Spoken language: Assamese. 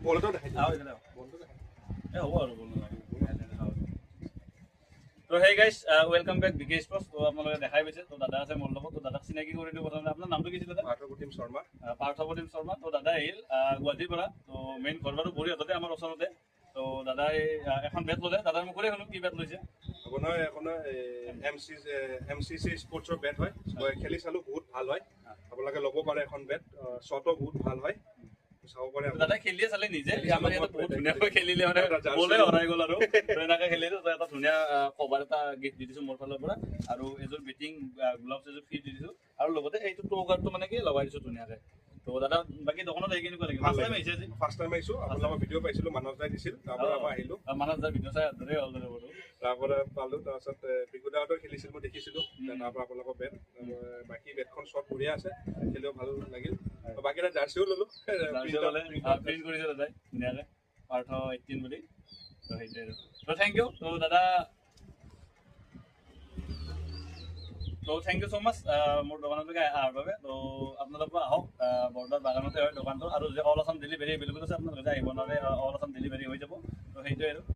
বলটো দেখাই হ'ব আৰু বল নালাগে তো হেই গাইজ ওয়েলকাম বেক বিকে স্পোৰ্টস। তো আপোনালোকে দেখাই পাইছে, তো দাদা আছে মোৰ লগত। তো দাদাক চিনাকি কৰি দিওঁ প্ৰথমতে। আপোনাৰ নামটো কি আছিল দাদা? পাৰ্থপ্ৰতিম শৰ্মা। পাৰ্থপ্ৰতিম শৰ্মা। তো দাদা আহিল গুৱাহাটীৰ পৰা। তো মেইন ঘৰ বাৰু বৰিহাটতে, আমাৰ ওচৰতে। তো দাদাই এখন বেট ল'লে। দাদাৰ মুখৰে শুনো কি বেট লৈছে। আপোনাৰ MCC স্পৰ্টছৰ বেট হয়। মই খেলি চালোঁ, বহুত ভাল হয়। আপোনালোকে ল'ব পাৰে এখন বেট। শ্বটো বহুত ভাল হয়, চাব পাৰে। দাদাই খেলিয়ে চালে নিজে। আমাৰ ইয়াতে বহুত ধুনীয়াকৈ খেলিলে, মানে বলে হৰাই গ'ল আৰু এনেকৈ খেলিলোঁ। তো এটা ধুনীয়া কভাৰ এটা গিফ্ট দি দিছোঁ মোৰ ফালৰ পৰা, আৰু এযোৰ বেটিং গ্লভছ এযোৰ ফ্ৰী দি দিছোঁ, আৰু লগতে এইটো টো কাৰ্ডটো মানে কি লগাই দিছোঁ ধুনীয়াকৈ। তো দাদা বাকী দোকানত আহি কেনেকুৱা লাগিল? ফাৰ্ষ্ট টাইম আহিছে আজি? ফাৰ্ষ্ট টাইম আহিছোঁ। আপোনালোকৰ ভিডিঅ' পাইছিলোঁ, মানৱ দাই দিছিল, তাৰপৰা মই আহিলোঁ। মানৱ দাৰ ভিডিঅ' চাই আদৰে হ'ল বাৰু। তাৰপৰা পালোঁ, তাৰপিছত বিকুদাহঁতেও খেলিছিল, মই দেখিছিলোঁ। তাৰপৰা আপোনালোকৰ বেট, বাকী বেটখন শ্বট বঢ়িয়া আছে, খেলিও ভাল লাগিল। বাকী এটা জাৰ্চিও ল'লোঁ, প্ৰিণ্ট কৰিছে দাদাই ধুনীয়াকৈ, পাৰ্থ 18 বুলি। তো সেইটোৱে আৰু। তো থেংক ইউ। তো দাদা, তো থেংক ইউ ছ' মাছ মোৰ দোকানলৈকে অহাৰ বাবে। তো আপোনালোকে আহক, বৰদাৰ বাগানতে হয় দোকানটো, আৰু যে অল আছাম ডেলিভাৰী এভেইলেবল আছে, আপোনালোকে আহিব নোৱাৰে, অল আছাম ডেলিভাৰী হৈ যাব। তো সেইটোৱে আৰু।